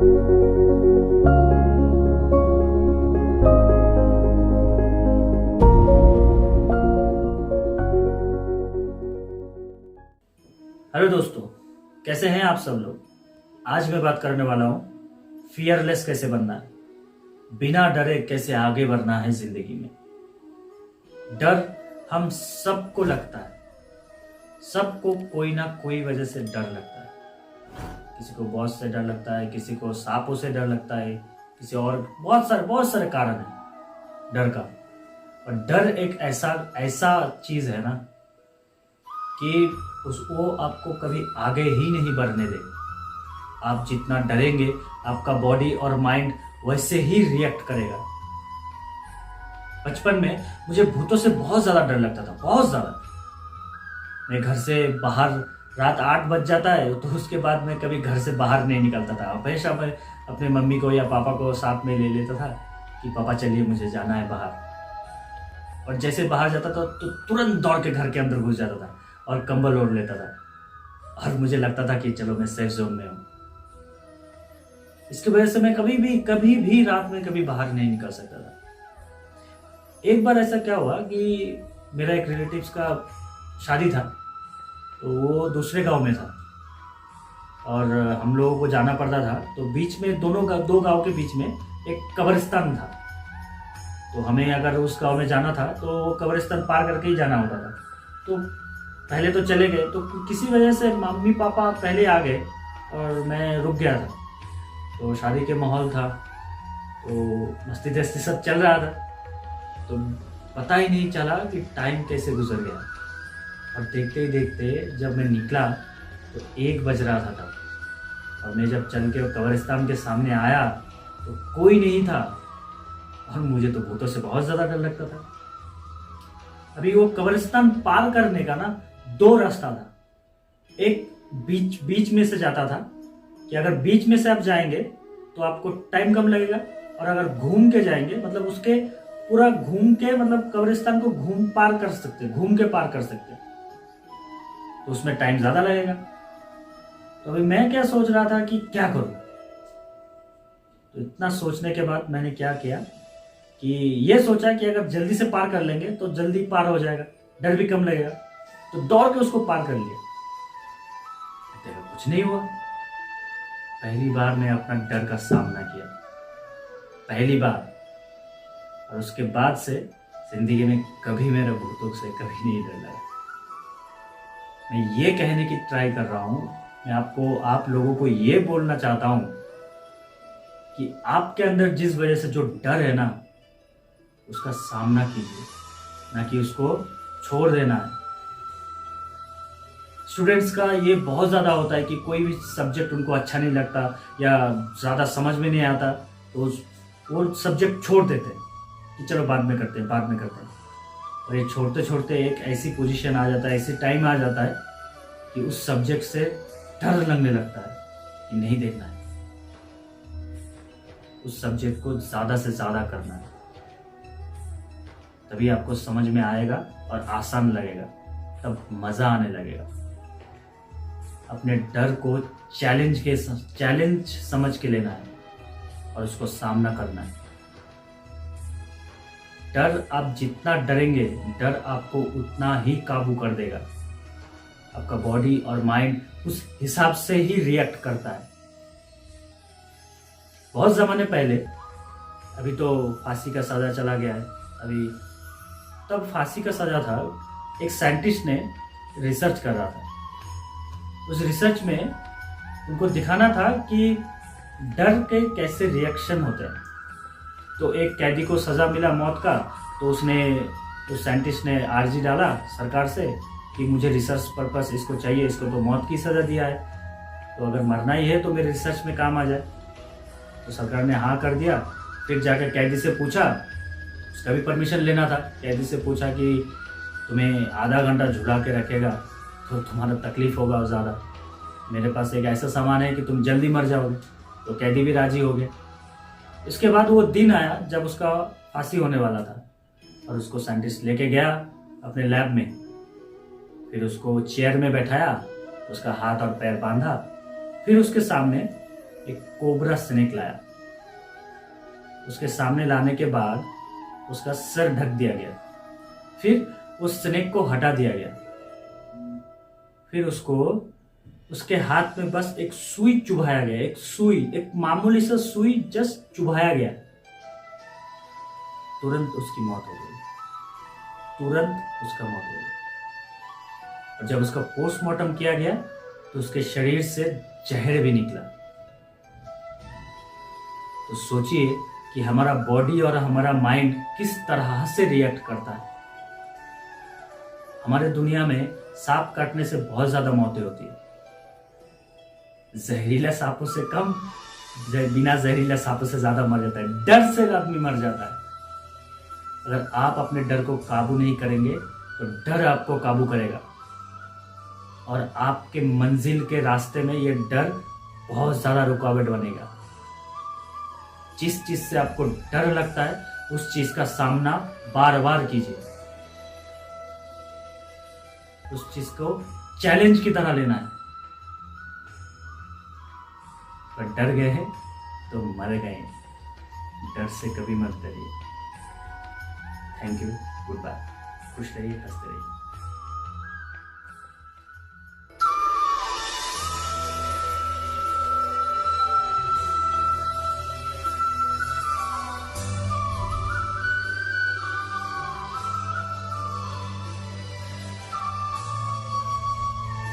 Hello दोस्तों, कैसे हैं आप सब लोग। आज मैं बात करने वाला हूँ फियरलेस कैसे बनना है, बिना डरे कैसे आगे बढ़ना है जिंदगी में। डर हम सबको लगता है, सबको कोई ना कोई वजह से डर लगता है। किसी को बॉस से डर लगता है, किसी को सांपों से डर लगता है, किसी और बहुत सारे कारण हैं डर का। और डर एक ऐसा चीज है ना कि वो आपको कभी आगे ही नहीं बढ़ने देगा। आप जितना डरेंगे आपका बॉडी और माइंड वैसे ही रिएक्ट करेगा। बचपन में मुझे भूतों से बहुत ज्यादा डर लगता था, बहुत ज्यादा। मैं घर से बाहर, रात 8 बज जाता है तो उसके बाद मैं कभी घर से बाहर नहीं निकलता था। हमेशा मैं अपने मम्मी को या पापा को साथ में ले लेता था कि पापा चलिए मुझे जाना है बाहर। और जैसे बाहर जाता था तो तुरंत दौड़ के घर के अंदर घुस जाता था और कंबल ओढ़ लेता था और मुझे लगता था कि चलो मैं सेफ जोन में हूं। इसकी वजह से मैं कभी भी रात में कभी बाहर नहीं निकल सकता था। एक बार ऐसा क्या हुआ कि मेरा एक रिलेटिव्स का शादी था, तो वो दूसरे गांव में था और हम लोगों को जाना पड़ता था। तो बीच में दो गांव के बीच में एक कब्रिस्तान था। तो हमें अगर उस गांव में जाना था तो वो कब्रिस्तान पार करके ही जाना होता था। तो पहले तो चले गए, तो किसी वजह से मम्मी पापा पहले आ गए और मैं रुक गया था। तो शादी के माहौल था, तो मस्ती दस्ती सब चल रहा था, तो पता ही नहीं चला कि टाइम कैसे गुजर गया। और देखते ही देखते जब मैं निकला तो 1 बज रहा था तब। और मैं जब चल के कब्रिस्तान के सामने आया तो कोई नहीं था और मुझे तो भूतों से बहुत ज़्यादा डर लगता था। अभी वो कब्रिस्तान पार करने का ना 2 रास्ता था। एक बीच में से जाता था कि अगर बीच में से आप जाएंगे तो आपको टाइम कम लगेगा, और अगर घूम के जाएंगे मतलब उसके पूरा घूम के, मतलब कब्रिस्तान को घूम के पार कर सकते, तो उसमें टाइम ज्यादा लगेगा। तो अभी मैं क्या सोच रहा था कि क्या करूं। तो इतना सोचने के बाद मैंने क्या किया कि ये सोचा कि अगर जल्दी से पार कर लेंगे तो जल्दी पार हो जाएगा, डर भी कम लगेगा। तो दौड़ के उसको पार कर लिया। देखो कुछ नहीं हुआ। पहली बार मैं अपना डर का सामना किया, पहली बार। और उसके बाद से जिंदगी में कभी मेरे भूतों से कभी नहीं डर लगा। मैं ये कहने की ट्राई कर रहा हूं, मैं आप लोगों को ये बोलना चाहता हूं कि आपके अंदर जिस वजह से जो डर है ना, उसका सामना कीजिए, ना कि उसको छोड़ देना है। स्टूडेंट्स का ये बहुत ज़्यादा होता है कि कोई भी सब्जेक्ट उनको अच्छा नहीं लगता या ज़्यादा समझ में नहीं आता तो वो सब्जेक्ट छोड़ देते हैं कि चलो बाद में करते हैं। और ये छोड़ते छोड़ते एक ऐसी पोजीशन आ जाता है, ऐसी टाइम आ जाता है कि उस सब्जेक्ट से डर लगने लगता है कि नहीं देखना है, उस सब्जेक्ट को ज़्यादा से ज़्यादा करना है। तभी आपको समझ में आएगा और आसान लगेगा, तब मज़ा आने लगेगा। अपने डर को चैलेंज समझ के लेना है और उसको सामना करना है। डर आप जितना डरेंगे, डर आपको उतना ही काबू कर देगा। आपका बॉडी और माइंड उस हिसाब से ही रिएक्ट करता है। बहुत जमाने पहले, अभी तो फांसी का सजा चला गया है, अभी तब फांसी का सजा था। एक साइंटिस्ट ने रिसर्च कर रहा था। उस रिसर्च में उनको दिखाना था कि डर के कैसे रिएक्शन होते हैं। तो एक कैदी को सजा मिला मौत का, तो उस साइंटिस्ट ने आर्जी डाला सरकार से कि मुझे रिसर्च पर्पस इसको चाहिए, इसको तो मौत की सजा दिया है, तो अगर मरना ही है तो मेरे रिसर्च में काम आ जाए। तो सरकार ने हाँ कर दिया। फिर जाकर कैदी से पूछा, उसका भी परमिशन लेना था। कैदी से पूछा कि तुम्हें आधा घंटा झुला के रखेगा तो तुम्हारा तकलीफ होगा ज़्यादा, मेरे पास एक ऐसा सामान है कि तुम जल्दी मर जाओगे। तो कैदी भी राजी हो गए। इसके बाद वो दिन आया जब उसका फांसी होने वाला था और उसको साइंटिस्ट लेके गया अपने लैब में। फिर उसको चेयर में बैठाया, उसका हाथ और पैर बांधा, फिर उसके सामने एक कोबरा स्नेक लाया। उसके सामने लाने के बाद उसका सर ढक दिया गया, फिर उस स्नेक को हटा दिया गया, फिर उसको उसके हाथ में बस एक सुई चुभाया गया, एक सुई, एक मामूली सा सुई जस्ट चुभाया गया। तुरंत उसकी मौत हो गई, तुरंत उसका मौत हो गई। और जब उसका पोस्टमार्टम किया गया तो उसके शरीर से जहर भी निकला। तो सोचिए कि हमारा बॉडी और हमारा माइंड किस तरह से रिएक्ट करता है। हमारे दुनिया में सांप काटने से बहुत ज्यादा मौतें होती है, जहरीला सांपों से कम, बिना जहरीला सांपों से ज्यादा मर जाता है। डर से आदमी मर जाता है। अगर आप अपने डर को काबू नहीं करेंगे तो डर आपको काबू करेगा, और आपके मंजिल के रास्ते में ये डर बहुत ज्यादा रुकावट बनेगा। जिस चीज से आपको डर लगता है उस चीज का सामना बार बार कीजिए, उस चीज को चैलेंज की तरह लेना है। पर डर गए हैं तो मर गए। डर से कभी मत डरिए। Thank you, goodbye. खुश रहिए, हंसते रहिए।